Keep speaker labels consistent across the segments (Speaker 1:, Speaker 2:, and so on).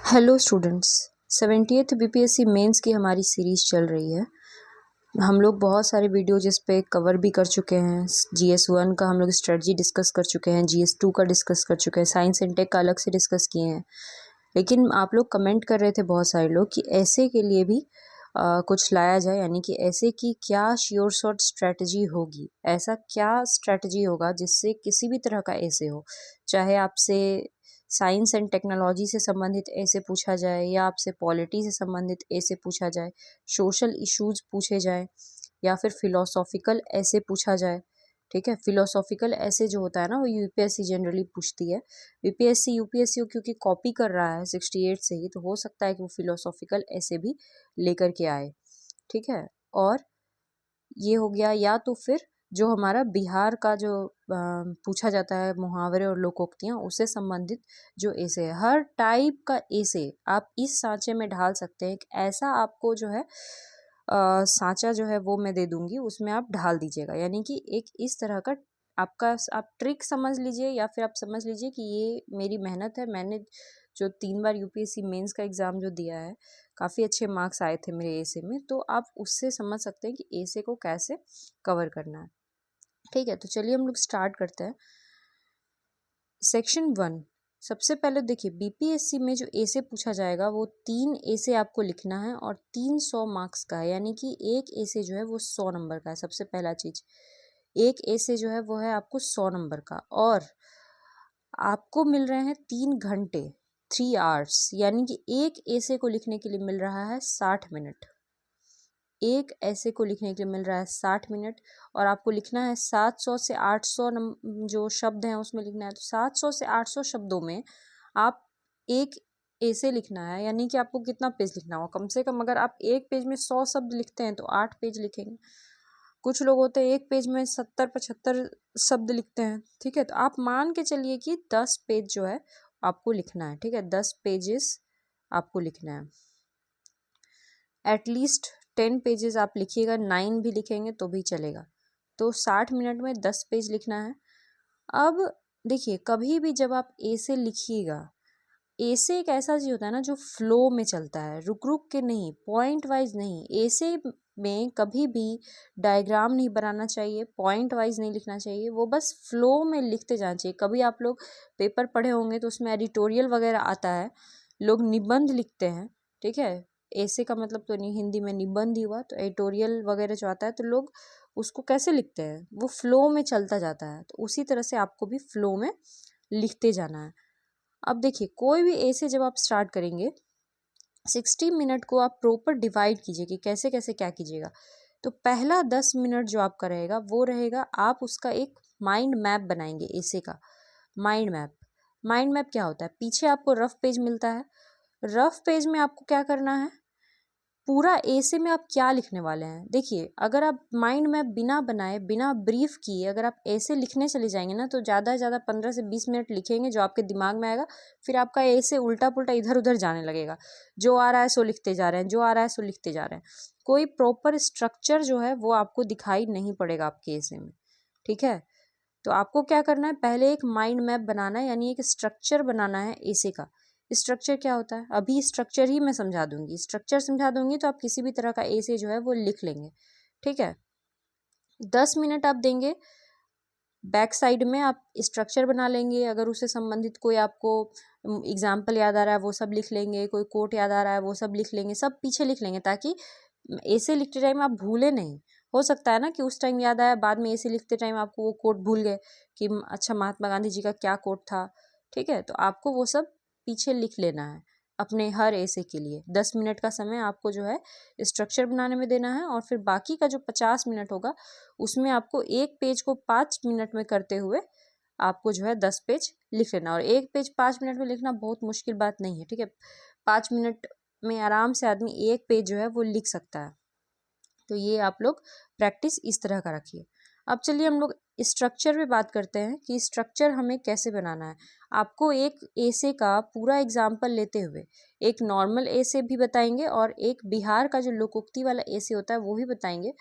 Speaker 1: Hello students, 70th BPSC mains की हमारी series चल रही है। हम लोग बहुत सारे वीडियो जिस पे कवर भी कर चुके हैं। GS1 का हम लोग स्ट्रेटजी डिस्कस कर चुके हैं, GS2 का डिस्कस कर चुके हैं, साइंस एंड टेक का अलग से डिस्कस किए हैं। लेकिन आप लोग कमेंट कर रहे थे बहुत सारे लोग कि ऐसे के लिए भी कुछ लाया जाए, यानी कि ऐसे की क्या श्योर शॉट स्ट्रेटजी होगी, ऐसा क्या स्ट्रेटजी होगा जिससे किसी भी तरह का ऐसे हो, चाहे आपसे साइंस एंड टेक्नोलॉजी से संबंधित ऐसे पूछा जाए या आपसे पॉलिटी से संबंधित ऐसे पूछा जाए, सोशल इश्यूज पूछे जाए या फिर फिलोसॉफिकल ऐसे पूछा जाए। ठीक है, फिलोसॉफिकल ऐसे जो होता है ना, वो यूपीएससी जनरली पूछती है। बीपीएससी यूपीएससी क्योंकि कॉपी कर रहा है 68 से ही, तो हो सकता है कि वो फिलोसॉफिकल ऐसे भी लेकर के आए। ठीक है, और ये हो गया। या तो फिर जो हमारा बिहार का जो पूछा जाता है मुहावरे और लोकोक्तियाँ, उससे संबंधित जो ऐसे है, हर टाइप का ऐसे आप इस सांचे में ढाल सकते हैं। ऐसा आपको जो है सांचा जो है वो मैं दे दूंगी, उसमें आप ढाल दीजिएगा। यानी कि एक इस तरह का आपका आप ट्रिक समझ लीजिए, या फिर आप समझ लीजिए कि ये मेरी मेहनत है। मैंने जो 3 बार यूपीएससी मेंस का एग्ज़ाम जो दिया है, काफ़ी अच्छे मार्क्स आए थे मेरे एसे में, तो आप उससे समझ सकते हैं कि एसे को कैसे कवर करना है। ठीक है, तो चलिए हम लोग स्टार्ट करते हैं। सेक्शन 1, सबसे पहले देखिए बीपीएससी में जो एसे पूछा जाएगा वो 3 एसे आपको लिखना है और 300 मार्क्स का है। यानी कि एक एसे जो है वो 100 नंबर का है। सबसे पहला चीज, एक एसे जो है वो है आपको 100 नंबर का, और आपको मिल रहे हैं 3 घंटे, 3 आवर्स। यानी कि एक एसे को लिखने के लिए मिल रहा है 60 मिनट। एक ऐसे को लिखने के लिए मिल रहा है 60 मिनट, और आपको लिखना है 700 से 800 जो शब्द हैं उसमें लिखना है। तो 700 से 800 शब्दों में आप एक ऐसे लिखना है। यानी कि आपको कितना पेज लिखना होगा कम से कम। अगर आप एक पेज में 100 शब्द लिखते हैं तो 8 पेज लिखेंगे। कुछ लोग होते हैं एक पेज में 70-75 शब्द लिखते हैं। ठीक है, तो आप मान के चलिए कि 10 पेज जो है आपको लिखना है। ठीक है, 10 पेजेस आपको लिखना है। एटलीस्ट 10 पेजेस आप लिखिएगा, 9 भी लिखेंगे तो भी चलेगा। तो 60 मिनट में 10 पेज लिखना है। अब देखिए, कभी भी जब आप ऐसे लिखिएगा, ऐसे एक ऐसा चीज होता है ना जो फ्लो में चलता है, रुक रुक के नहीं, पॉइंट वाइज नहीं। ऐसे में कभी भी डायग्राम नहीं बनाना चाहिए, पॉइंट वाइज नहीं लिखना चाहिए, वो बस फ्लो में लिखते जाना चाहिए। कभी आप लोग पेपर पढ़े होंगे तो उसमें एडिटोरियल वगैरह आता है, लोग निबंध लिखते हैं। ठीक है, ऐसे का मतलब तो नहीं, हिंदी में निबंध ही हुआ, तो एडिटोरियल वगैरह जो आता है तो लोग उसको कैसे लिखते हैं, वो फ्लो में चलता जाता है। तो उसी तरह से आपको भी फ्लो में लिखते जाना है। अब देखिए, कोई भी ऐसे जब आप स्टार्ट करेंगे, 60 मिनट को आप प्रॉपर डिवाइड कीजिए कि कैसे कैसे क्या कीजिएगा। तो पहला 10 मिनट जो आपका रहेगा वो रहेगा, आप उसका एक माइंड मैप बनाएंगे ऐसे का। माइंड मैप, माइंड मैप क्या होता है? पीछे आपको रफ पेज मिलता है, रफ पेज में आपको क्या करना है, पूरा ऐसे में आप क्या लिखने वाले हैं। देखिए, अगर आप माइंड मैप बिना बनाए, बिना ब्रीफ किए अगर आप ऐसे लिखने चले जाएंगे ना, तो ज़्यादा से ज़्यादा 15 से 20 मिनट लिखेंगे जो आपके दिमाग में आएगा। फिर आपका ऐसे उल्टा पुल्टा इधर उधर जाने लगेगा, जो आ रहा है सो लिखते जा रहे हैं, जो आ रहा है सो लिखते जा रहे हैं। कोई प्रॉपर स्ट्रक्चर जो है वो आपको दिखाई नहीं पड़ेगा आपके ऐसे में। ठीक है, तो आपको क्या करना है, पहले एक माइंड मैप बनाना है, यानी एक स्ट्रक्चर बनाना है ऐसे का। स्ट्रक्चर क्या होता है, अभी स्ट्रक्चर ही मैं समझा दूंगी। स्ट्रक्चर समझा दूंगी तो आप किसी भी तरह का ऐसे जो है वो लिख लेंगे। ठीक है, 10 मिनट आप देंगे, बैक साइड में आप स्ट्रक्चर बना लेंगे। अगर उससे संबंधित कोई आपको एग्जाम्पल याद आ रहा है वो सब लिख लेंगे, कोई कोट याद आ रहा है वो सब लिख लेंगे, सब पीछे लिख लेंगे, ताकि ऐसे लिखते टाइम आप भूले नहीं। हो सकता है ना कि उस टाइम याद आया, बाद में ऐसे लिखते टाइम आपको वो कोट भूल गए कि अच्छा महात्मा गांधी जी का क्या कोट था। ठीक है, तो आपको वो सब पीछे लिख लेना है अपने हर ऐसे के लिए। 10 मिनट का समय आपको जो है स्ट्रक्चर बनाने में देना है, और फिर बाकी का जो 50 मिनट होगा उसमें आपको एक पेज को 5 मिनट में करते हुए आपको जो है 10 पेज लिख लेना। और एक पेज 5 मिनट में लिखना बहुत मुश्किल बात नहीं है। ठीक है, 5 मिनट में आराम से आदमी एक पेज जो है वो लिख सकता है। तो ये आप लोग प्रैक्टिस इस तरह का रखिए। अब चलिए हम लोग स्ट्रक्चर पे बात करते हैं कि स्ट्रक्चर हमें कैसे बनाना है। आपको एक ऐसे का पूरा एग्जाम्पल लेते हुए एक नॉर्मल ऐसे भी बताएंगे, और एक बिहार का जो लोकोक्ति वाला ऐसे होता है वो भी बताएंगे।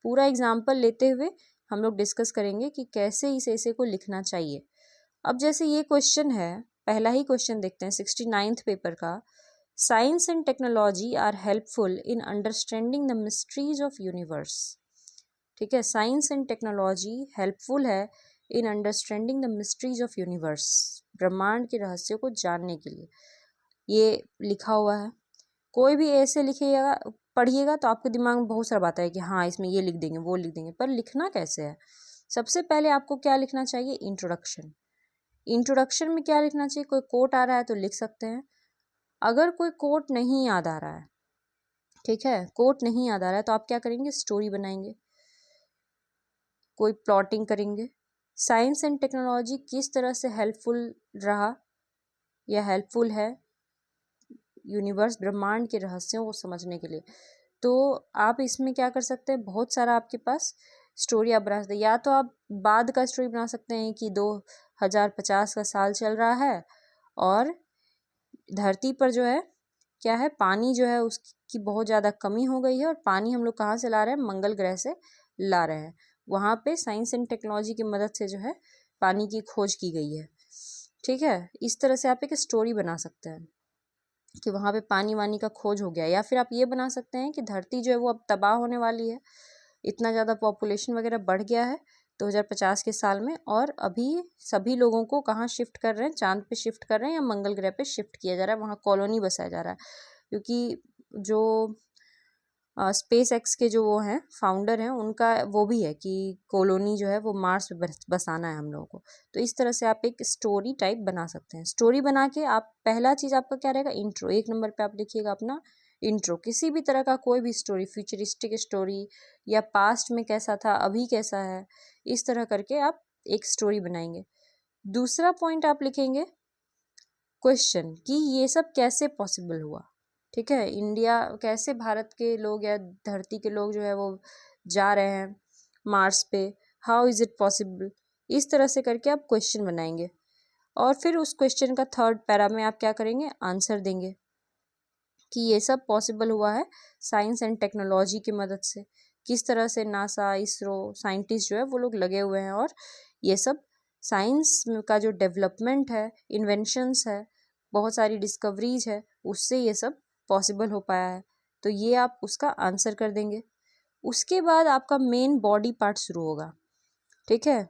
Speaker 1: पूरा एग्जाम्पल लेते हुए हम लोग डिस्कस करेंगे कि कैसे इस ऐसे को लिखना चाहिए। अब जैसे ये क्वेश्चन है, पहला ही क्वेश्चन देखते हैं 69th पेपर का। Science and technology are helpful in understanding the mysteries of universe. ठीक है, साइंस एंड टेक्नोलॉजी हेल्पफुल है in understanding the mysteries of universe, ब्रह्मांड के रहस्यों को जानने के लिए। ये लिखा हुआ है। कोई भी ऐसे लिखिएगा, पढ़िएगा तो आपके दिमाग में बहुत सारा बात है कि हाँ इसमें ये लिख देंगे वो लिख देंगे, पर लिखना कैसे है? सबसे पहले आपको क्या लिखना चाहिए? इंट्रोडक्शन। इंट्रोडक्शन में क्या लिखना चाहिए? कोई कोट आ रहा है तो लिख सकते हैं। अगर कोई कोट नहीं याद आ रहा है, ठीक है, कोट नहीं याद आ रहा है, तो आप क्या करेंगे? स्टोरी बनाएंगे, कोई प्लॉटिंग करेंगे। साइंस एंड टेक्नोलॉजी किस तरह से हेल्पफुल रहा या हेल्पफुल है यूनिवर्स, ब्रह्मांड के रहस्यों को समझने के लिए। तो आप इसमें क्या कर सकते हैं? बहुत सारा आपके पास स्टोरी आप बना सकते हैं। या तो आप बाद का स्टोरी बना सकते हैं कि 2050 का साल चल रहा है और धरती पर जो है क्या है, पानी जो है उसकी बहुत ज़्यादा कमी हो गई है, और पानी हम लोग कहाँ से ला रहे हैं? मंगल ग्रह से ला रहे हैं। वहाँ पे साइंस एंड टेक्नोलॉजी की मदद से जो है पानी की खोज की गई है। ठीक है, इस तरह से आप एक स्टोरी बना सकते हैं कि वहाँ पे पानी वानी का खोज हो गया। या फिर आप ये बना सकते हैं कि धरती जो है वो अब तबाह होने वाली है, इतना ज़्यादा पॉपुलेशन वगैरह बढ़ गया है 2050 के साल में, और अभी सभी लोगों को कहाँ शिफ्ट कर रहे हैं? चांद पे शिफ्ट कर रहे हैं या मंगल ग्रह पे शिफ्ट किया जा रहा है, वहाँ कॉलोनी बसाया जा रहा है। क्योंकि जो स्पेस एक्स के जो वो हैं फाउंडर हैं, उनका वो भी है कि कॉलोनी जो है वो मार्स पे बसाना है हम लोगों को। तो इस तरह से आप एक स्टोरी टाइप बना सकते हैं। स्टोरी बना के आप, पहला चीज़ आपका क्या रहेगा? इंट्रो। 1 नंबर पे आप लिखिएगा अपना इंट्रो। किसी भी तरह का कोई भी स्टोरी, फ्यूचरिस्टिक स्टोरी या पास्ट में कैसा था अभी कैसा है, इस तरह करके आप एक स्टोरी बनाएंगे। दूसरा पॉइंट आप लिखेंगे क्वेश्चन, कि ये सब कैसे पॉसिबल हुआ। ठीक है, इंडिया कैसे, भारत के लोग या धरती के लोग जो है वो जा रहे हैं मार्स पे, हाउ इज़ इट पॉसिबल, इस तरह से करके आप क्वेश्चन बनाएंगे। और फिर उस क्वेश्चन का थर्ड पैरा में आप क्या करेंगे? आंसर देंगे कि ये सब पॉसिबल हुआ है साइंस एंड टेक्नोलॉजी की मदद से। किस तरह से नासा, इसरो, साइंटिस्ट जो है वो लोग लगे हुए हैं, और ये सब साइंस का जो डेवलपमेंट है, इन्वेंशंस है, बहुत सारी डिस्कवरीज है, उससे ये सब पॉसिबल हो पाया है। तो ये आप उसका आंसर कर देंगे। उसके बाद आपका मेन बॉडी पार्ट शुरू होगा। ठीक है,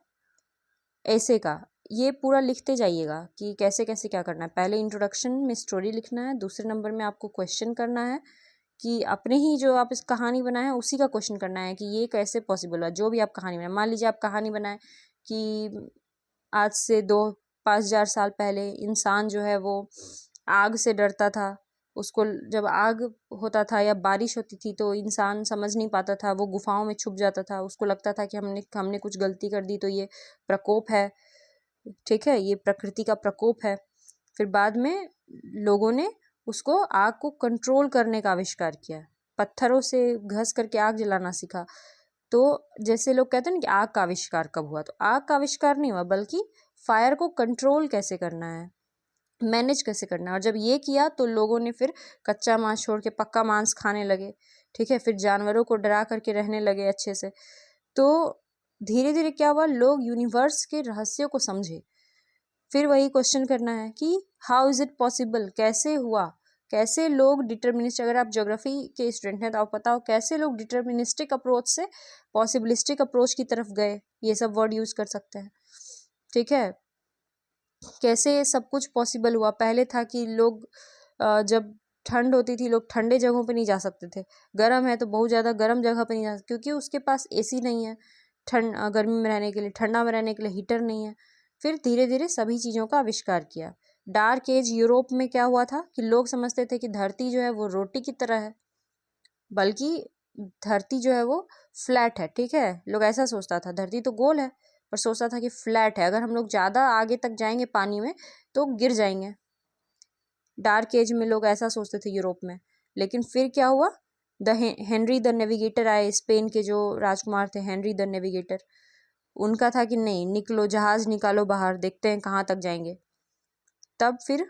Speaker 1: ऐसे का ये पूरा लिखते जाइएगा कि कैसे कैसे क्या करना है। पहले इंट्रोडक्शन में स्टोरी लिखना है, दूसरे नंबर में आपको क्वेश्चन करना है कि अपने ही जो आप इस कहानी बनाए हैं उसी का क्वेश्चन करना है कि ये कैसे पॉसिबल हुआ। जो भी आप कहानी बनाए, मान लीजिए आप कहानी बनाए कि आज से 2-5 हज़ार साल पहले इंसान जो है वो आग से डरता था। उसको जब आग होता था या बारिश होती थी तो इंसान समझ नहीं पाता था, वो गुफाओं में छुप जाता था। उसको लगता था कि हमने कुछ गलती कर दी, तो ये प्रकोप है। ठीक है, ये प्रकृति का प्रकोप है। फिर बाद में लोगों ने उसको, आग को कंट्रोल करने का आविष्कार किया, पत्थरों से घस करके आग जलाना सीखा। तो जैसे लोग कहते हैं ना कि आग का आविष्कार कब हुआ, तो आग का आविष्कार नहीं हुआ, बल्कि फायर को कंट्रोल कैसे करना है, मैनेज कैसे करना है। और जब ये किया तो लोगों ने फिर कच्चा मांस छोड़ के पक्का मांस खाने लगे। ठीक है, फिर जानवरों को डरा करके रहने लगे अच्छे से। तो धीरे धीरे क्या हुआ, लोग यूनिवर्स के रहस्यों को समझे। फिर वही क्वेश्चन करना है कि हाउ इज़ इट पॉसिबल, कैसे हुआ, कैसे लोग डिटर्मिनिस्ट, अगर आप ज्योग्राफी के स्टूडेंट हैं तो आप बताओ कैसे लोग डिटर्मिनिस्टिक अप्रोच से पॉसिबिलिस्टिक अप्रोच की तरफ गए। ये सब वर्ड यूज़ कर सकते हैं। ठीक है, कैसे सब कुछ पॉसिबल हुआ। पहले था कि लोग जब ठंड होती थी लोग ठंडे जगहों पे नहीं जा सकते थे, गर्म है तो बहुत ज़्यादा गर्म जगह पे नहीं जा सकते, क्योंकि उसके पास एसी नहीं है गर्मी में रहने के लिए, ठंडा में रहने के लिए हीटर नहीं है। फिर धीरे धीरे सभी चीज़ों का आविष्कार किया। डार्क एज यूरोप में क्या हुआ था कि लोग समझते थे कि धरती जो है वो रोटी की तरह है, बल्कि धरती जो है वो फ्लैट है। ठीक है, लोग ऐसा सोचता था, धरती तो गोल है, पर सोचता था कि फ्लैट है, अगर हम लोग ज़्यादा आगे तक जाएंगे पानी में तो गिर जाएंगे। डार्क एज में लोग ऐसा सोचते थे यूरोप में। लेकिन फिर क्या हुआ, हेनरी द नेविगेटर आए, स्पेन के जो राजकुमार थे हेनरी द नेविगेटर, उनका था कि नहीं, निकलो जहाज निकालो बाहर, देखते हैं कहाँ तक जाएंगे। तब फिर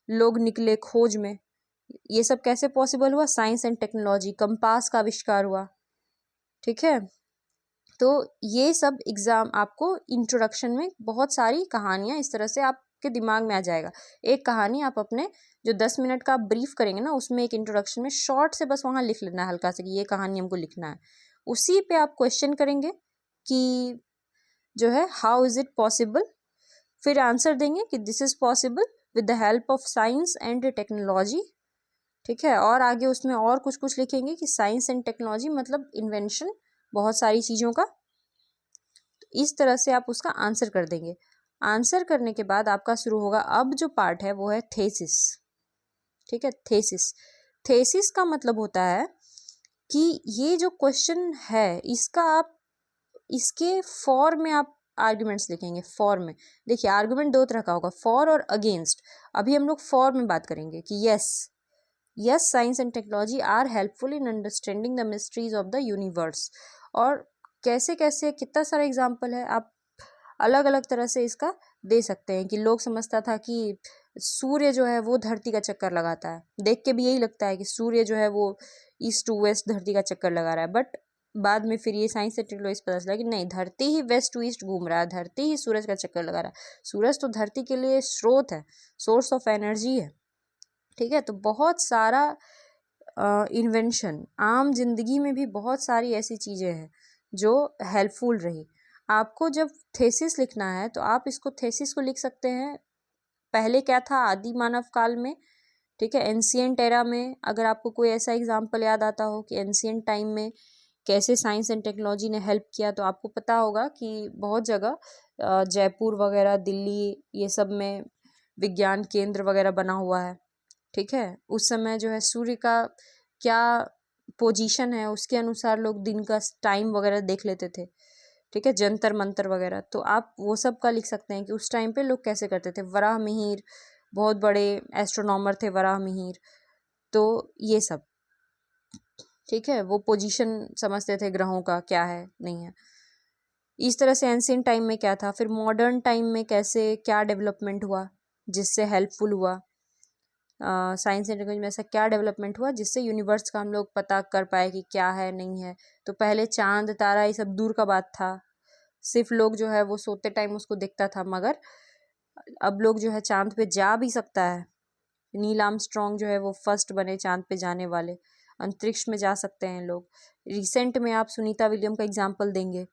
Speaker 1: लोग निकले खोज में। ये सब कैसे पॉसिबल हुआ? साइंस एंड टेक्नोलॉजी, कंपास का आविष्कार हुआ। ठीक है, तो ये सब एग्जाम आपको इंट्रोडक्शन में बहुत सारी कहानियां इस तरह से आप आपके दिमाग में आ जाएगा। एक कहानी आप अपने जो 10 मिनट का आप ब्रीफ करेंगे ना, उसमें एक इंट्रोडक्शन में शॉर्ट से बस वहाँ लिख लेना है हल्का से कि ये कहानी हमको लिखना है। उसी पे आप क्वेश्चन करेंगे कि जो है हाउ इज़ इट पॉसिबल, फिर आंसर देंगे कि this is possible with the help of science and technology. ठीक है, और आगे उसमें और कुछ कुछ लिखेंगे कि साइंस एंड टेक्नोलॉजी मतलब इन्वेंशन बहुत सारी चीज़ों का। तो इस तरह से आप उसका आंसर कर देंगे। आंसर करने के बाद आपका शुरू होगा, अब जो पार्ट है वो है थेसिस। ठीक है, थेसिस। थेसिस का मतलब होता है कि ये जो क्वेश्चन है इसका आप इसके फॉर में आप आर्ग्यूमेंट्स लिखेंगे। फॉर में देखिए आर्ग्यूमेंट दो तरह का होगा, फॉर और अगेंस्ट। अभी हम लोग फॉर में बात करेंगे कि yes science and technology are helpful in understanding the mysteries of the universe. और कैसे कैसे कितना सारा एग्जाम्पल है, आप अलग अलग तरह से इसका दे सकते हैं। कि लोग समझता था कि सूर्य जो है वो धरती का चक्कर लगाता है, देख के भी यही लगता है कि सूर्य जो है वो ईस्ट टू वेस्ट धरती का चक्कर लगा रहा है, बट बाद में फिर ये साइंस एंड टेक्नोलॉजी पता चला कि नहीं, धरती ही वेस्ट टू ईस्ट घूम रहा है, धरती ही सूरज का चक्कर लगा रहा है। सूरज तो धरती के लिए स्रोत है, सोर्स ऑफ एनर्जी है। ठीक है, तो बहुत सारा इन्वेंशन, आम जिंदगी में भी बहुत सारी ऐसी चीज़ें हैं जो हेल्पफुल रही। आपको जब थेसिस लिखना है तो आप इसको थेसिस को लिख सकते हैं पहले क्या था, आदि मानव काल में। ठीक है, एंशिएंट एरा में अगर आपको कोई ऐसा एग्जाम्पल याद आता हो कि एंशिएंट टाइम में कैसे साइंस एंड टेक्नोलॉजी ने हेल्प किया, तो आपको पता होगा कि बहुत जगह जयपुर वगैरह, दिल्ली, ये सब में विज्ञान केंद्र वगैरह बना हुआ है। ठीक है, उस समय जो है सूर्य का क्या पोजीशन है उसके अनुसार लोग दिन का टाइम वगैरह देख लेते थे। ठीक है, जंतर मंतर वगैरह, तो आप वो सब का लिख सकते हैं कि उस टाइम पे लोग कैसे करते थे। वराह मिहिर बहुत बड़े एस्ट्रोनॉमर थे, वराह मिहिर, तो ये सब। ठीक है, वो पोजीशन समझते थे ग्रहों का क्या है नहीं है। इस तरह से एंशिएंट टाइम में क्या था, फिर मॉडर्न टाइम में कैसे क्या डेवलपमेंट हुआ जिससे हेल्पफुल हुआ, साइंस एंड टेक्नोलॉजी में ऐसा क्या डेवलपमेंट हुआ जिससे यूनिवर्स का हम लोग पता कर पाए कि क्या है नहीं है। तो पहले चांद तारा ये सब दूर का बात था, सिर्फ लोग जो है वो सोते टाइम उसको देखता था, मगर अब लोग जो है चांद पे जा भी सकता है। नील आर्मस्ट्रॉन्ग जो है वो फर्स्ट बने चांद पे जाने वाले, अंतरिक्ष में जा सकते हैं लोग। रिसेंट में आप सुनीता विलियम का एग्जाम्पल देंगे।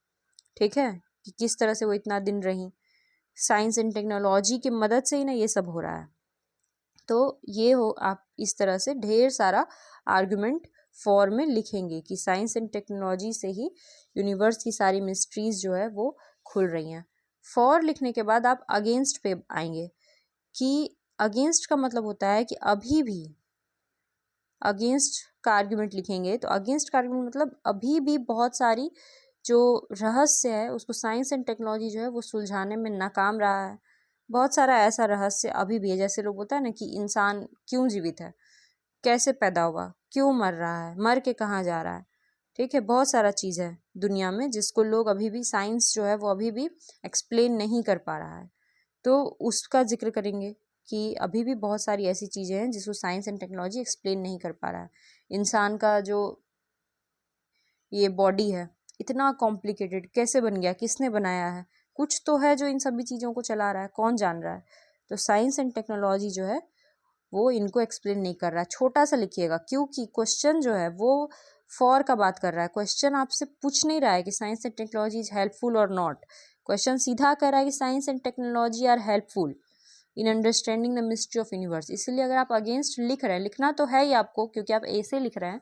Speaker 1: ठीक है, कि किस तरह से वो इतना दिन रही, साइंस एंड टेक्नोलॉजी की मदद से ही ना ये सब हो रहा है। तो ये हो, आप इस तरह से ढेर सारा आर्गुमेंट फॉर में लिखेंगे कि साइंस एंड टेक्नोलॉजी से ही यूनिवर्स की सारी मिस्ट्रीज जो है वो खुल रही हैं। फॉर लिखने के बाद आप अगेंस्ट पे आएंगे कि अगेंस्ट का मतलब होता है कि अभी भी अगेंस्ट का आर्गुमेंट लिखेंगे। तो अगेंस्ट का आर्गुमेंट मतलब अभी भी बहुत सारी जो रहस्य है उसको साइंस एंड टेक्नोलॉजी जो है वो सुलझाने में नाकाम रहा है। बहुत सारा ऐसा रहस्य अभी भी है, जैसे लोग बोलता है ना कि इंसान क्यों जीवित है, कैसे पैदा हुआ, क्यों मर रहा है, मर के कहाँ जा रहा है। ठीक है, बहुत सारा चीज़ है दुनिया में जिसको लोग अभी भी, साइंस जो है वो अभी भी एक्सप्लेन नहीं कर पा रहा है। तो उसका जिक्र करेंगे कि अभी भी बहुत सारी ऐसी चीज़ें हैं जिसको साइंस एंड टेक्नोलॉजी एक्सप्लेन नहीं कर पा रहा है। इंसान का जो ये बॉडी है इतना कॉम्प्लिकेटेड कैसे बन गया, किसने बनाया है, कुछ तो है जो इन सभी चीज़ों को चला रहा है, कौन जान रहा है। तो साइंस एंड टेक्नोलॉजी जो है वो इनको एक्सप्लेन नहीं कर रहा है। छोटा सा लिखिएगा, क्योंकि क्वेश्चन जो है वो फॉर का बात कर रहा है। क्वेश्चन आपसे पूछ नहीं रहा है कि science and technology is helpful और नॉट। क्वेश्चन सीधा कह रहा है कि science and technology are helpful in understanding the mystery of universe. इसलिए अगर आप अगेंस्ट लिख रहे हैं, लिखना तो है ही आपको क्योंकि आप ए से लिख रहे हैं,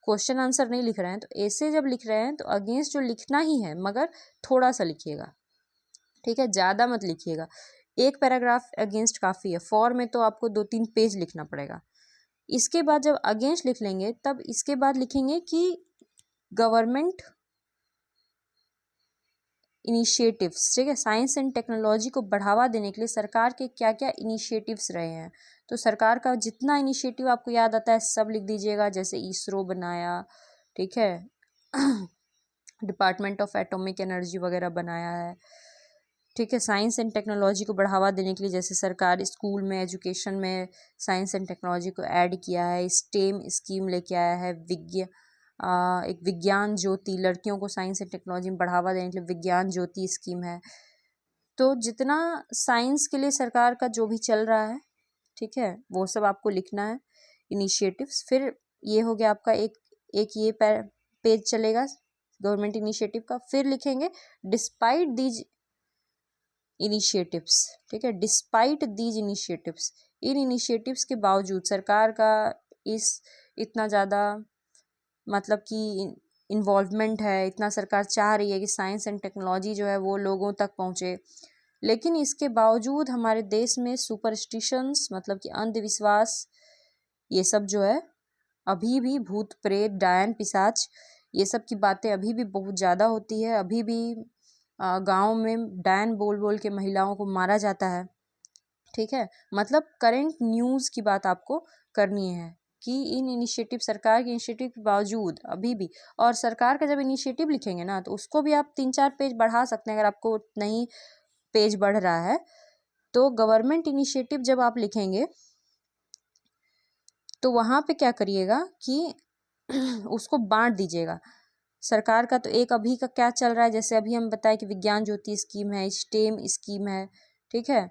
Speaker 1: क्वेश्चन आंसर नहीं लिख रहे हैं, तो ए से जब लिख रहे हैं तो अगेंस्ट जो लिखना ही है, मगर थोड़ा सा लिखिएगा। ठीक है, ज़्यादा मत लिखिएगा, एक पैराग्राफ अगेंस्ट काफ़ी है। फॉर में तो आपको 2-3 पेज लिखना पड़ेगा। इसके बाद जब अगेंस्ट लिख लेंगे तब इसके बाद लिखेंगे कि गवर्नमेंट इनिशिएटिव्स। ठीक है, साइंस एंड टेक्नोलॉजी को बढ़ावा देने के लिए सरकार के क्या क्या इनिशिएटिव्स रहे हैं। तो सरकार का जितना इनिशिएटिव आपको याद आता है सब लिख दीजिएगा। जैसे इसरो बनाया, ठीक है, डिपार्टमेंट ऑफ एटॉमिक एनर्जी वगैरह बनाया है। ठीक है, साइंस एंड टेक्नोलॉजी को बढ़ावा देने के लिए जैसे सरकार स्कूल में, एजुकेशन में साइंस एंड टेक्नोलॉजी को ऐड किया है, स्टेम स्कीम लेके आया है। एक विज्ञान ज्योति, लड़कियों को साइंस एंड टेक्नोलॉजी में बढ़ावा देने के लिए विज्ञान ज्योति स्कीम है। तो जितना साइंस के लिए सरकार का जो भी चल रहा है, ठीक है, वो सब आपको लिखना है, इनिशिएटिव्स। फिर ये हो गया आपका एक ये पेज चलेगा गवर्नमेंट इनिशिएटिव का। फिर लिखेंगे डिस्पाइट दीज इनिशिएटिव्स, ठीक है, despite these initiatives, in initiatives के बावजूद सरकार का इतना ज़्यादा मतलब कि इन्वॉल्वमेंट है, इतना सरकार चाह रही है कि साइंस एंड टेक्नोलॉजी जो है वो लोगों तक पहुँचे, लेकिन इसके बावजूद हमारे देश में सुपरस्टिशंस मतलब कि अंधविश्वास ये सब जो है अभी भी, भूत प्रेत डायन पिशाच ये सब की बातें अभी भी बहुत ज़्यादा होती है। अभी भी गांव में डायन बोल बोल के महिलाओं को मारा जाता है, ठीक है। मतलब करंट न्यूज़ की बात आपको करनी है कि इन इनिशिएटिव, सरकार के इनिशिएटिव के बावजूद अभी भी, और सरकार का जब इनिशिएटिव लिखेंगे ना तो उसको भी आप 3-4 पेज बढ़ा सकते हैं अगर आपको नहीं पेज बढ़ रहा है तो। गवर्नमेंट इनिशिएटिव जब आप लिखेंगे तो वहाँ पे क्या करिएगा कि उसको बांट दीजिएगा। सरकार का तो एक अभी का क्या चल रहा है, जैसे अभी हम बताएं कि विज्ञान ज्योति स्कीम है, स्टेम स्कीम है, ठीक है,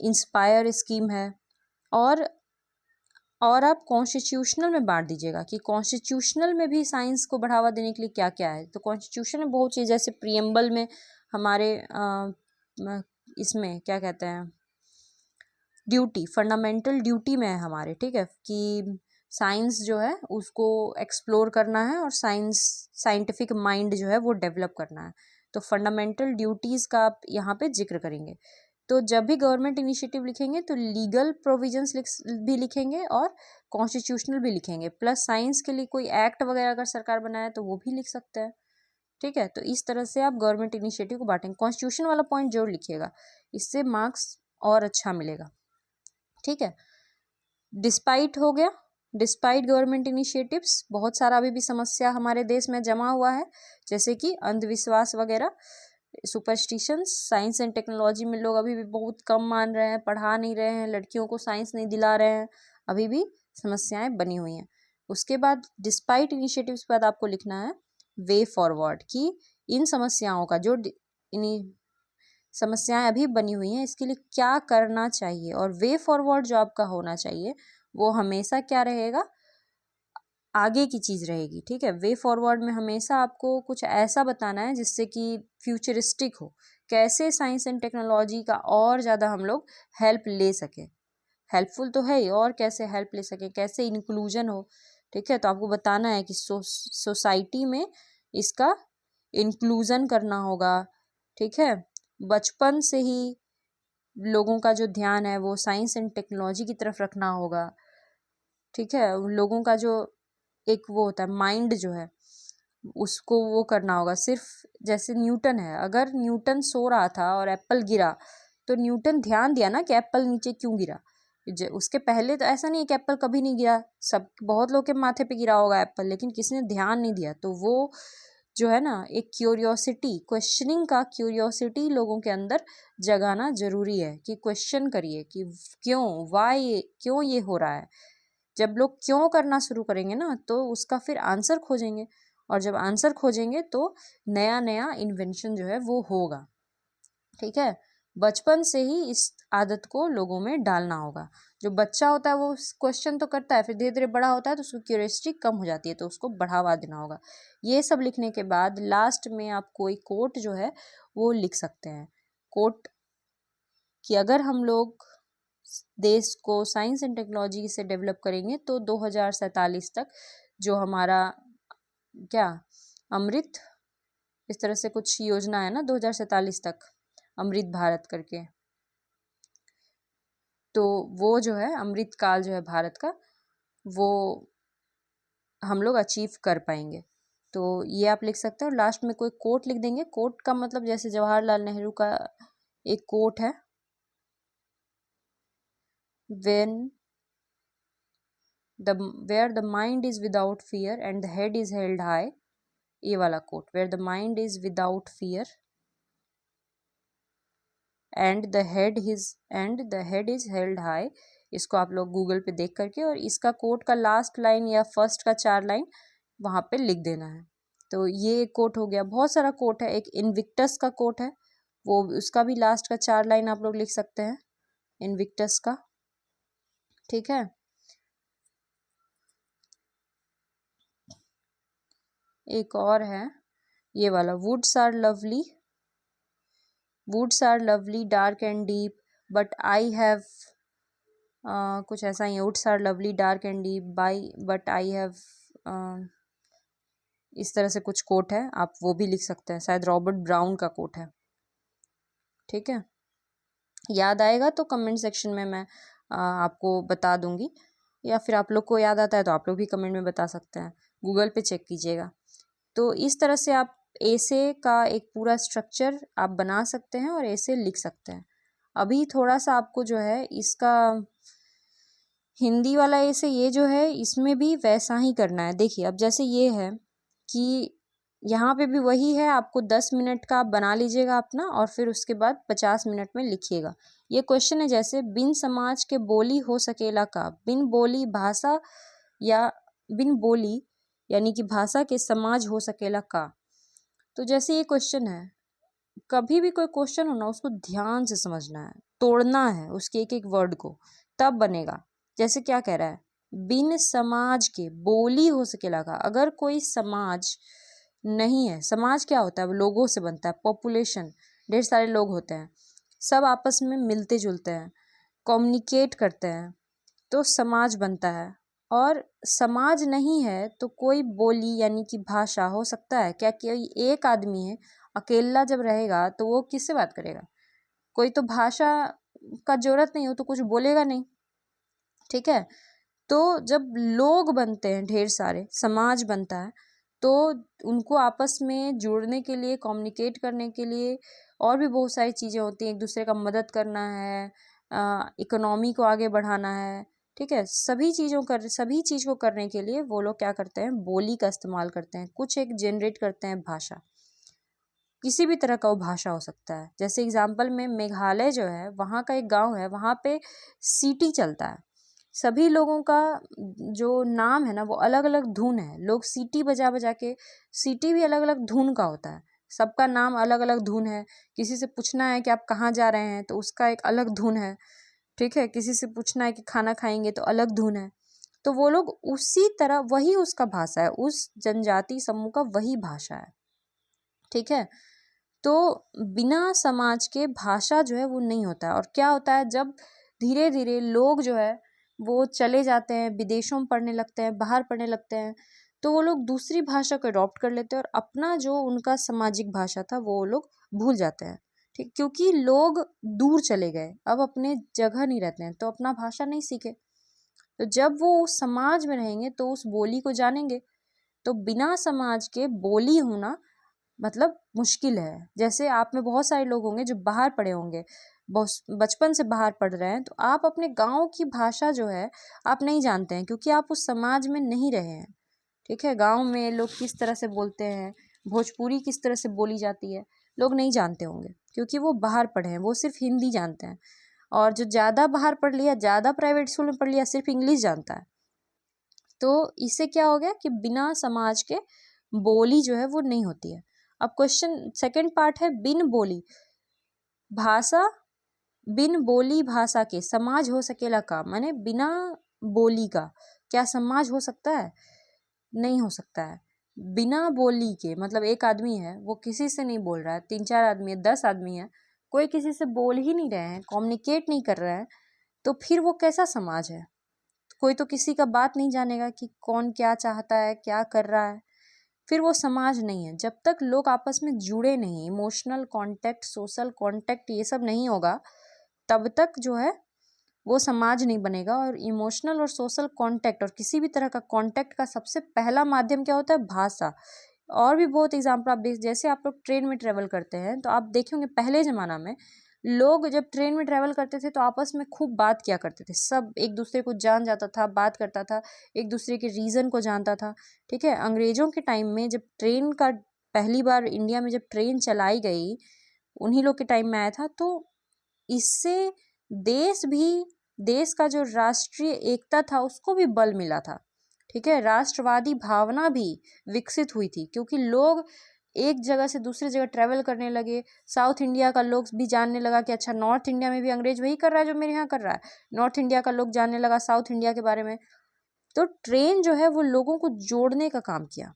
Speaker 1: इंस्पायर स्कीम है, और आप कॉन्स्टिट्यूशनल में बांट दीजिएगा कि कॉन्स्टिट्यूशनल में भी साइंस को बढ़ावा देने के लिए क्या क्या है। तो कॉन्स्टिट्यूशन में बहुत चीज़, जैसे प्रियम्बल में हमारे इसमें क्या कहते हैं, ड्यूटी, फंडामेंटल ड्यूटी में है हमारे, ठीक है, कि साइंस जो है उसको एक्सप्लोर करना है और साइंटिफिक माइंड जो है वो डेवलप करना है। तो फंडामेंटल ड्यूटीज़ का आप यहाँ पे जिक्र करेंगे। तो जब भी गवर्नमेंट इनिशिएटिव लिखेंगे तो लीगल प्रोविजंस भी लिखेंगे और कॉन्स्टिट्यूशनल भी लिखेंगे, प्लस साइंस के लिए कोई एक्ट वगैरह अगर सरकार बनाए तो वो भी लिख सकते हैं, ठीक है। तो इस तरह से आप गवर्नमेंट इनिशिएटिव को बांटेंगे। कॉन्स्टिट्यूशन वाला पॉइंट जरूर लिखिएगा, इससे मार्क्स और अच्छा मिलेगा, ठीक है। डिस्पाइट हो गया, डिस्पाइट गवर्नमेंट इनिशिएटिव्स, बहुत सारा अभी भी समस्या हमारे देश में जमा हुआ है, जैसे कि अंधविश्वास वगैरह, सुपरस्टिशंस। साइंस एंड टेक्नोलॉजी में लोग अभी भी बहुत कम मान रहे हैं, पढ़ा नहीं रहे हैं, लड़कियों को साइंस नहीं दिला रहे हैं, अभी भी समस्याएं बनी हुई हैं। उसके बाद डिस्पाइट इनिशिएटिव्स के बाद आपको लिखना है वे फॉरवर्ड, कि इन समस्याओं का जो समस्याएं अभी बनी हुई हैं इसके लिए क्या करना चाहिए, और वे फॉरवर्ड जो आपका होना चाहिए वो हमेशा क्या रहेगा, आगे की चीज़ रहेगी, ठीक है। वे फॉरवर्ड में हमेशा आपको कुछ ऐसा बताना है जिससे कि फ्यूचरिस्टिक हो, कैसे साइंस एंड टेक्नोलॉजी का और ज़्यादा हम लोग हेल्प ले सकें, हेल्पफुल तो है ही, और कैसे हेल्प ले सकें, कैसे इंक्लूजन हो, ठीक है। तो आपको बताना है कि सोसाइटी में इसका इंक्लूजन करना होगा, ठीक है। बचपन से ही लोगों का जो ध्यान है वो साइंस एंड टेक्नोलॉजी की तरफ रखना होगा, ठीक है। लोगों का जो एक वो होता है माइंड जो है उसको वो करना होगा। सिर्फ जैसे न्यूटन है, अगर न्यूटन सो रहा था और एप्पल गिरा तो न्यूटन ध्यान दिया ना कि एप्पल नीचे क्यों गिरा। उसके पहले तो ऐसा नहीं है कि एप्पल कभी नहीं गिरा, सब बहुत लोग के माथे पे गिरा होगा एप्पल, लेकिन किसी ने ध्यान नहीं दिया। तो वो जो है ना, एक क्यूरियोसिटी, क्वेश्चनिंग का क्यूरियोसिटी लोगों के अंदर जगाना जरूरी है, कि क्वेश्चन करिए कि क्यों, वाई, क्यों ये हो रहा है। जब लोग क्यों करना शुरू करेंगे ना तो उसका फिर आंसर खोजेंगे, और जब आंसर खोजेंगे तो नया नया इन्वेंशन जो है वो होगा, ठीक है। बचपन से ही इस आदत को लोगों में डालना होगा। जो बच्चा होता है वो क्वेश्चन तो करता है, फिर धीरे धीरे बड़ा होता है तो उसकी क्यूरियोसिटी कम हो जाती है, तो उसको बढ़ावा देना होगा। ये सब लिखने के बाद लास्ट में आप कोई कोट जो है वो लिख सकते हैं, कोट कि अगर हम लोग देश को साइंस एंड टेक्नोलॉजी से डेवलप करेंगे तो 2047 तक जो हमारा क्या अमृत, इस तरह से कुछ योजना है ना 2047 तक अमृत भारत करके, तो वो जो है अमृत काल जो है भारत का वो हम लोग अचीव कर पाएंगे। तो ये आप लिख सकते हैं, और लास्ट में कोई कोट लिख देंगे। कोट का मतलब जैसे जवाहरलाल नेहरू का एक कोट है, when where the mind is without fear and the head is held high, ये वाला coat, where the mind is without fear and the head is held high, इसको आप लोग गूगल पे देख करके, और इसका कोट का लास्ट लाइन या फर्स्ट का 4 लाइन वहाँ पे लिख देना है। तो ये कोट हो गया। बहुत सारा कोट है, एक इनविक्टस का कोट है वो उसका भी लास्ट का 4 लाइन आप लोग लिख सकते हैं इनविक्टस का। ठीक है, एक और है ये वाला, woods are lovely dark and deep but I have, कुछ ऐसा ही है, woods are lovely dark and deep by but I have, इस तरह से कुछ कोट है, आप वो भी लिख सकते हैं, शायद रॉबर्ट ब्राउन का कोट है। ठीक है, याद आएगा तो कमेंट सेक्शन में मैं आपको बता दूंगी, या फिर आप लोग को याद आता है तो आप लोग भी कमेंट में बता सकते हैं, गूगल पे चेक कीजिएगा। तो इस तरह से आप ऐसे का एक पूरा स्ट्रक्चर आप बना सकते हैं और ऐसे लिख सकते हैं। अभी थोड़ा सा आपको जो है इसका हिंदी वाला ऐसे ये जो है इसमें भी वैसा ही करना है। देखिए अब जैसे ये है कि यहाँ पे भी वही है, आपको 10 मिनट का आप बना लीजिएगा अपना और फिर उसके बाद 50 मिनट में लिखिएगा। ये क्वेश्चन है जैसे बिन समाज के बोली हो सकेला का, बिन बोली भाषा या बिन बोली यानी कि भाषा के समाज हो सकेला का। तो जैसे ये क्वेश्चन है, कभी भी कोई क्वेश्चन हो ना उसको ध्यान से समझना है, तोड़ना है उसके एक एक वर्ड को, तब बनेगा। जैसे क्या कह रहा है, बिन समाज के बोली हो सकेला का। अगर कोई समाज नहीं है, समाज क्या होता है, वो लोगों से बनता है, पॉपुलेशन, ढेर सारे लोग होते हैं, सब आपस में मिलते जुलते हैं, कम्युनिकेट करते हैं, तो समाज बनता है। और समाज नहीं है तो कोई बोली यानी कि भाषा हो सकता है क्या? कोई एक आदमी है अकेला जब रहेगा तो वो किससे बात करेगा? कोई तो भाषा का जरूरत नहीं हो तो कुछ बोलेगा नहीं। ठीक है, तो जब लोग बनते हैं, ढेर सारे समाज बनता है, तो उनको आपस में जुड़ने के लिए, कम्युनिकेट करने के लिए और भी बहुत सारी चीज़ें होती हैं। एक दूसरे का मदद करना है, इकोनॉमी को आगे बढ़ाना है। ठीक है, सभी चीज़ को करने के लिए वो लोग क्या करते हैं, बोली का इस्तेमाल करते हैं, कुछ एक जनरेट करते हैं भाषा। किसी भी तरह का वो भाषा हो सकता है। जैसे एग्जाम्पल में मेघालय जो है, वहाँ का एक गांव है, वहाँ पे सीटी चलता है। सभी लोगों का जो नाम है ना वो अलग अलग धुन है, लोग सीटी बजा बजा के, सीटी भी अलग अलग धुन का होता है, सबका नाम अलग अलग धुन है। किसी से पूछना है कि आप कहाँ जा रहे हैं तो उसका एक अलग धुन है। ठीक है, किसी से पूछना है कि खाना खाएंगे तो अलग धुन है। तो वो लोग उसी तरह, वही उसका भाषा है, उस जनजाति समूह का वही भाषा है। ठीक है, तो बिना समाज के भाषा जो है वो नहीं होता है। और क्या होता है, जब धीरे धीरे लोग जो है वो चले जाते हैं, विदेशों में पढ़ने लगते हैं, बाहर पढ़ने लगते हैं, तो वो लोग दूसरी भाषा को अडॉप्ट कर लेते हैं और अपना जो उनका सामाजिक भाषा था वो लोग भूल जाते हैं। ठीक, क्योंकि लोग दूर चले गए, अब अपने जगह नहीं रहते हैं तो अपना भाषा नहीं सीखे। तो जब वो उस समाज में रहेंगे तो उस बोली को जानेंगे। तो बिना समाज के बोली होना मतलब मुश्किल है। जैसे आप में बहुत सारे लोग होंगे जो बाहर पढ़े होंगे, बचपन से बाहर पढ़ रहे हैं, तो आप अपने गांव की भाषा जो है आप नहीं जानते हैं, क्योंकि आप उस समाज में नहीं रहे हैं। ठीक है, गांव में लोग किस तरह से बोलते हैं, भोजपुरी किस तरह से बोली जाती है, लोग नहीं जानते होंगे, क्योंकि वो बाहर पढ़े हैं, वो सिर्फ हिंदी जानते हैं। और जो ज़्यादा बाहर पढ़ लिया, ज़्यादा प्राइवेट स्कूल में पढ़ लिया, सिर्फ इंग्लिश जानता है। तो इससे क्या हो गया कि बिना समाज के बोली जो है वो नहीं होती है। अब क्वेश्चन सेकंड पार्ट है, बिन बोली भाषा, बिन बोली भाषा के समाज हो सकेला का, माने बिना बोली का क्या समाज हो सकता है? नहीं हो सकता है। बिना बोली के मतलब एक आदमी है, वो किसी से नहीं बोल रहा है, 3-4 आदमी है, 10 आदमी है, कोई किसी से बोल ही नहीं रहे हैं, कम्युनिकेट नहीं कर रहे हैं, तो फिर वो कैसा समाज है? कोई तो किसी का बात नहीं जानेगा कि कौन क्या चाहता है, क्या कर रहा है, फिर वो समाज नहीं है। जब तक लोग आपस में जुड़े नहीं, इमोशनल कांटेक्ट, सोशल कांटेक्ट ये सब नहीं होगा, तब तक जो है वो समाज नहीं बनेगा। और इमोशनल और सोशल कांटेक्ट और किसी भी तरह का कांटेक्ट का सबसे पहला माध्यम क्या होता है? भाषा। और भी बहुत एग्जाम्पल आप देख, जैसे आप लोग ट्रेन में ट्रेवल करते हैं तो आप देखेंगे पहले ज़माना में लोग जब ट्रेन में ट्रेवल करते थे तो आपस में खूब बात किया करते थे, सब एक दूसरे को जान जाता था, बात करता था, एक दूसरे के रीज़न को जानता था। ठीक है, अंग्रेज़ों के टाइम में जब ट्रेन का पहली बार इंडिया में जब ट्रेन चलाई गई, उन्हीं लोग के टाइम में आया था, तो इससे देश का जो राष्ट्रीय एकता था उसको भी बल मिला था। ठीक है, राष्ट्रवादी भावना भी विकसित हुई थी, क्योंकि लोग एक जगह से दूसरी जगह ट्रैवल करने लगे। साउथ इंडिया का लोग भी जानने लगा कि अच्छा नॉर्थ इंडिया में भी अंग्रेज वही कर रहा है जो मेरे यहाँ कर रहा है। नॉर्थ इंडिया का लोग जानने लगा साउथ इंडिया के बारे में। तो ट्रेन जो है वो लोगों को जोड़ने का काम किया,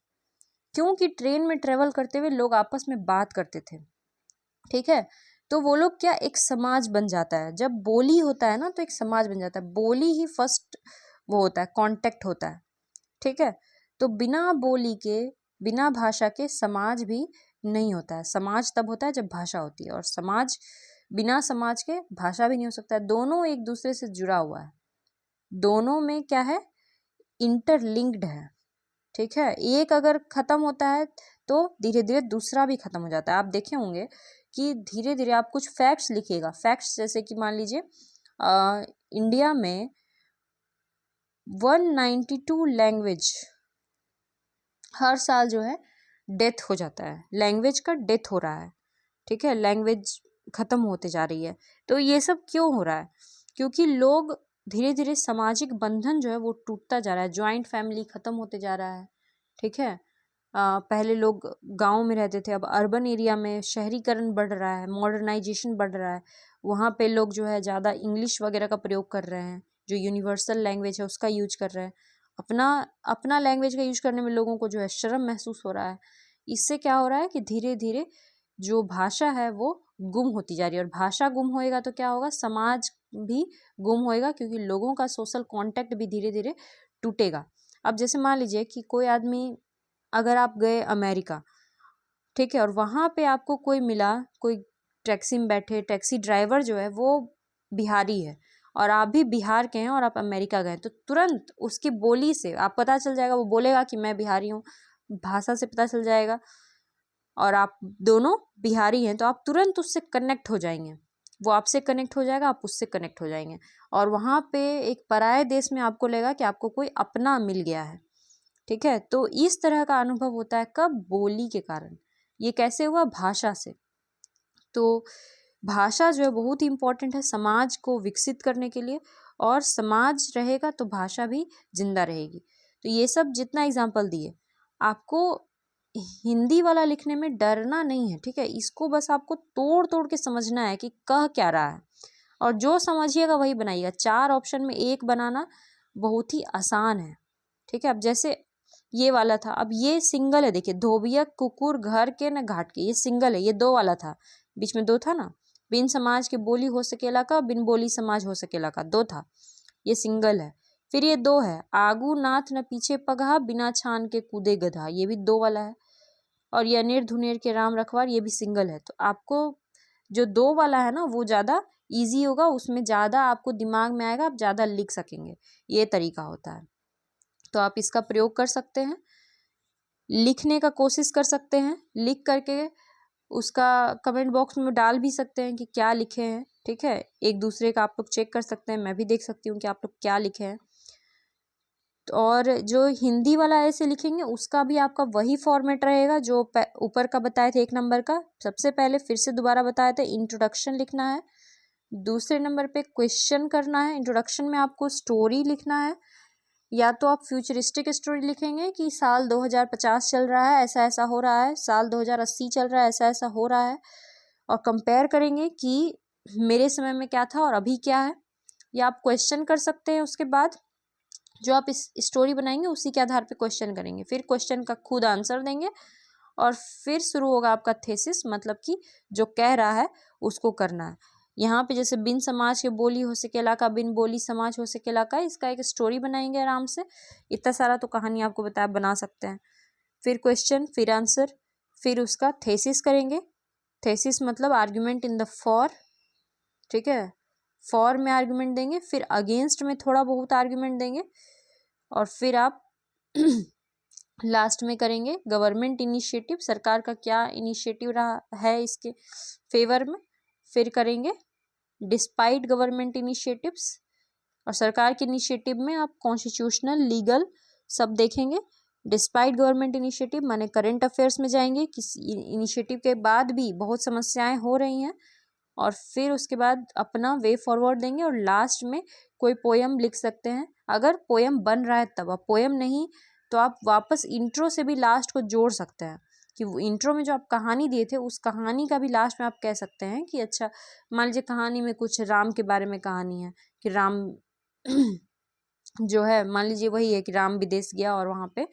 Speaker 1: क्योंकि ट्रेन में ट्रेवल करते हुए लोग आपस में बात करते थे, ठीक है। तो वो लोग क्या, एक समाज बन जाता है। जब बोली होता है ना तो एक समाज बन जाता है। बोली ही फर्स्ट वो होता है, कांटेक्ट होता है, ठीक है। तो बिना बोली के, बिना भाषा के समाज भी नहीं होता है। समाज तब होता है जब भाषा होती है, और समाज बिना समाज के भाषा भी नहीं हो सकता है। दोनों एक दूसरे से जुड़ा हुआ है, दोनों में क्या है, इंटरलिंक्ड है, ठीक है। एक अगर खत्म होता है तो धीरे धीरे दूसरा भी खत्म हो जाता है। आप देखे होंगे कि धीरे धीरे आप कुछ फैक्ट्स लिखिएगा, फैक्ट्स जैसे कि मान लीजिए इंडिया में 192 लैंग्वेज हर साल जो है डेथ हो जाता है, लैंग्वेज का डेथ हो रहा है, ठीक है। लैंग्वेज खत्म होते जा रही है। तो ये सब क्यों हो रहा है? क्योंकि लोग धीरे धीरे सामाजिक बंधन जो है वो टूटता जा रहा है, ज्वाइंट फैमिली खत्म होते जा रहा है, ठीक है। पहले लोग गांव में रहते थे, अब अर्बन एरिया में शहरीकरण बढ़ रहा है, मॉडर्नाइजेशन बढ़ रहा है। वहाँ पे लोग जो है ज़्यादा इंग्लिश वगैरह का प्रयोग कर रहे हैं, जो यूनिवर्सल लैंग्वेज है उसका यूज कर रहे हैं। अपना अपना लैंग्वेज का यूज करने में लोगों को जो है शर्म महसूस हो रहा है। इससे क्या हो रहा है कि धीरे धीरे जो भाषा है वो गुम होती जा रही है, और भाषा गुम होएगा तो क्या होगा, समाज भी गुम होएगा, क्योंकि लोगों का सोशल कांटेक्ट भी धीरे धीरे टूटेगा। अब जैसे मान लीजिए कि कोई आदमी, अगर आप गए अमेरिका, ठीक है, और वहाँ पे आपको कोई मिला, कोई टैक्सी में बैठे, टैक्सी ड्राइवर जो है वो बिहारी है, और आप भी बिहार के हैं और आप अमेरिका गए, तो तुरंत उसकी बोली से आप पता चल जाएगा, वो बोलेगा कि मैं बिहारी हूँ, भाषा से पता चल जाएगा, और आप दोनों बिहारी हैं तो आप तुरंत उससे कनेक्ट हो जाएंगे। वो आपसे कनेक्ट हो जाएगा, आप उससे कनेक्ट हो जाएंगे, और वहाँ पे एक पराये देश में आपको लगेगा कि आपको कोई अपना मिल गया है, ठीक है। तो इस तरह का अनुभव होता है, कब, बोली के कारण। ये कैसे हुआ, भाषा से। तो भाषा जो है बहुत ही इम्पोर्टेंट है समाज को विकसित करने के लिए, और समाज रहेगा तो भाषा भी जिंदा रहेगी। तो ये सब जितना एग्जाम्पल दिए, आपको हिंदी वाला लिखने में डरना नहीं है, ठीक है। इसको बस आपको तोड़ तोड़ के समझना है कि कह क्या रहा है, और जो समझिएगा वही बनाइएगा। 4 ऑप्शन में एक बनाना बहुत ही आसान है, ठीक है। अब जैसे ये वाला था, अब ये सिंगल है, देखिए, धोबिया कुकुर घर के न घाट के, ये सिंगल है, ये 2 वाला था, बीच में 2 था ना। बिन समाज के बोली हो सकेला का, बिन बोली समाज हो सकेला का, 2 था, ये सिंगल है। फिर ये 2 है, आगू नाथ न पीछे पगहा, बिना छान के कूदे गधा, ये भी 2 वाला है। और ये अनेर धुनेर के राम रखवार, ये भी सिंगल है। तो आपको जो 2 वाला है ना वो ज़्यादा ईजी होगा, उसमें ज़्यादा आपको दिमाग में आएगा, आप ज़्यादा लिख सकेंगे, ये तरीका होता है। तो आप इसका प्रयोग कर सकते हैं, लिखने का कोशिश कर सकते हैं, लिख करके उसका कमेंट बॉक्स में डाल भी सकते हैं कि क्या लिखे हैं, ठीक है। एक दूसरे का आप लोग चेक कर सकते हैं, मैं भी देख सकती हूँ कि आप लोग क्या लिखे हैं। और जो हिंदी वाला ऐसे लिखेंगे उसका भी आपका वही फॉर्मेट रहेगा जो ऊपर का बताए थे 1 नंबर का। सबसे पहले फिर से दोबारा बताया था, इंट्रोडक्शन लिखना है, दूसरे नंबर पे क्वेश्चन करना है, इंट्रोडक्शन में आपको स्टोरी लिखना है, या तो आप फ्यूचरिस्टिक स्टोरी लिखेंगे कि साल 2050 चल रहा है, ऐसा ऐसा हो रहा है, साल 2080 चल रहा है, ऐसा ऐसा हो रहा है, और कंपेयर करेंगे कि मेरे समय में क्या था और अभी क्या है। या आप क्वेश्चन कर सकते हैं, उसके बाद जो आप इस स्टोरी बनाएंगे उसी के आधार पे क्वेश्चन करेंगे, फिर क्वेश्चन का खुद आंसर देंगे, और फिर शुरू होगा आपका थेसिस, मतलब कि जो कह रहा है उसको करना है। यहाँ पे जैसे बिन समाज के बोली हो सकेला का, बिन बोली समाज हो सकेला का, इसका एक स्टोरी बनाएंगे आराम से। इतना सारा तो कहानी आपको बताया, बना सकते हैं। फिर क्वेश्चन, फिर आंसर, फिर उसका थेसिस करेंगे। थेसिस मतलब आर्ग्यूमेंट इन द फॉर, ठीक है, फॉर में आर्ग्यूमेंट देंगे, फिर अगेंस्ट में थोड़ा बहुत आर्ग्यूमेंट देंगे, और फिर आप लास्ट में करेंगे गवर्नमेंट इनिशिएटिव, सरकार का क्या इनिशिएटिव रहा है इसके फेवर में। फिर करेंगे डिस्पाइट गवर्नमेंट इनिशिएटिव्स, और सरकार के इनिशिएटिव में आप कॉन्स्टिट्यूशनल, लीगल सब देखेंगे। डिस्पाइट गवर्नमेंट इनिशिएटिव माने करंट अफेयर्स में जाएंगे, किसी इनिशिएटिव के बाद भी बहुत समस्याएं हो रही हैं, और फिर उसके बाद अपना वे फॉरवर्ड देंगे, और लास्ट में कोई पोयम लिख सकते हैं, अगर पोयम बन रहा है तब। अब पोयम नहीं तो आप वापस इंट्रो से भी लास्ट को जोड़ सकते हैं कि वो इंट्रो में जो आप कहानी दिए थे उस कहानी का भी लास्ट में आप कह सकते हैं कि अच्छा, मान लीजिए कहानी में कुछ राम के बारे में कहानी है कि राम जो है, मान लीजिए वही है कि राम विदेश गया और वहाँ पे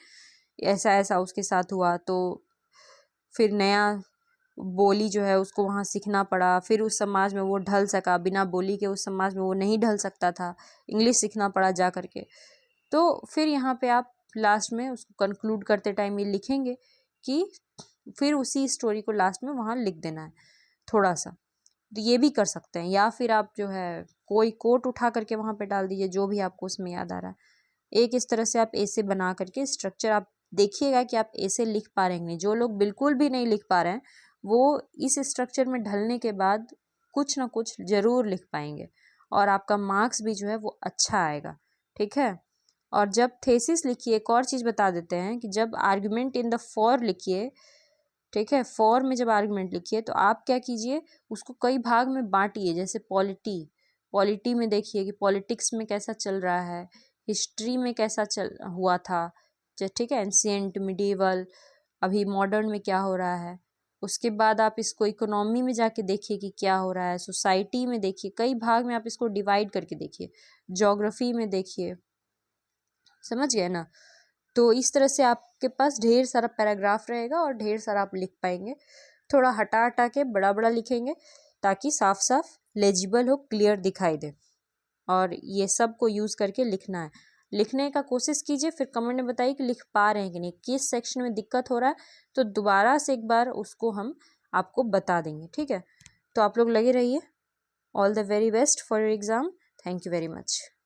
Speaker 1: ऐसा ऐसा उसके साथ हुआ, तो फिर नया बोली जो है उसको वहाँ सीखना पड़ा, फिर उस समाज में वो ढल सका, बिना बोली के उस समाज में वो नहीं ढल सकता था, इंग्लिश सीखना पड़ा जा करके। तो फिर यहाँ पे आप लास्ट में उसको कंक्लूड करते टाइम ये लिखेंगे कि फिर उसी स्टोरी को लास्ट में वहाँ लिख देना है थोड़ा सा। तो ये भी कर सकते हैं, या फिर आप जो है कोई कोट उठा करके वहाँ पे डाल दीजिए, जो भी आपको उसमें याद आ रहा है। एक इस तरह से आप ऐसे बना करके स्ट्रक्चर आप देखिएगा कि आप ऐसे लिख पा रहे हैं नहीं। जो लोग बिल्कुल भी नहीं लिख पा रहे हैं वो इस स्ट्रक्चर में ढलने के बाद कुछ ना कुछ ज़रूर लिख पाएंगे और आपका मार्क्स भी जो है वो अच्छा आएगा। ठीक है। और जब थेसिस लिखिए, एक और चीज़ बता देते हैं कि जब आर्गुमेंट इन द फॉर लिखिए, ठीक है, फॉर में जब आर्गुमेंट लिखिए तो आप क्या कीजिए, उसको कई भाग में बांटिए। जैसे पॉलिटी में देखिए कि पॉलिटिक्स में कैसा चल रहा है, हिस्ट्री में कैसा चल हुआ था, ठीक है, एंशिएंट, मिडिवल, अभी मॉडर्न में क्या हो रहा है। उसके बाद आप इसको इकोनॉमी में जाके देखिए कि क्या हो रहा है, सोसाइटी में देखिए, कई भाग में आप इसको डिवाइड करके देखिए, ज्योग्राफी में देखिए। समझ गए ना। तो इस तरह से आपके पास ढेर सारा पैराग्राफ रहेगा और ढेर सारा आप लिख पाएंगे। थोड़ा हटा हटा के बड़ा बड़ा लिखेंगे ताकि साफ साफ लेजिबल हो, क्लियर दिखाई दे। और ये सब को यूज़ करके लिखना है। लिखने का कोशिश कीजिए, फिर कमेंट में बताइए कि लिख पा रहे हैं कि नहीं, किस सेक्शन में दिक्कत हो रहा है, तो दोबारा से एक बार उसको हम आपको बता देंगे। ठीक है। तो आप लोग लगे रहिए। All the very best for your exam. Thank you very much.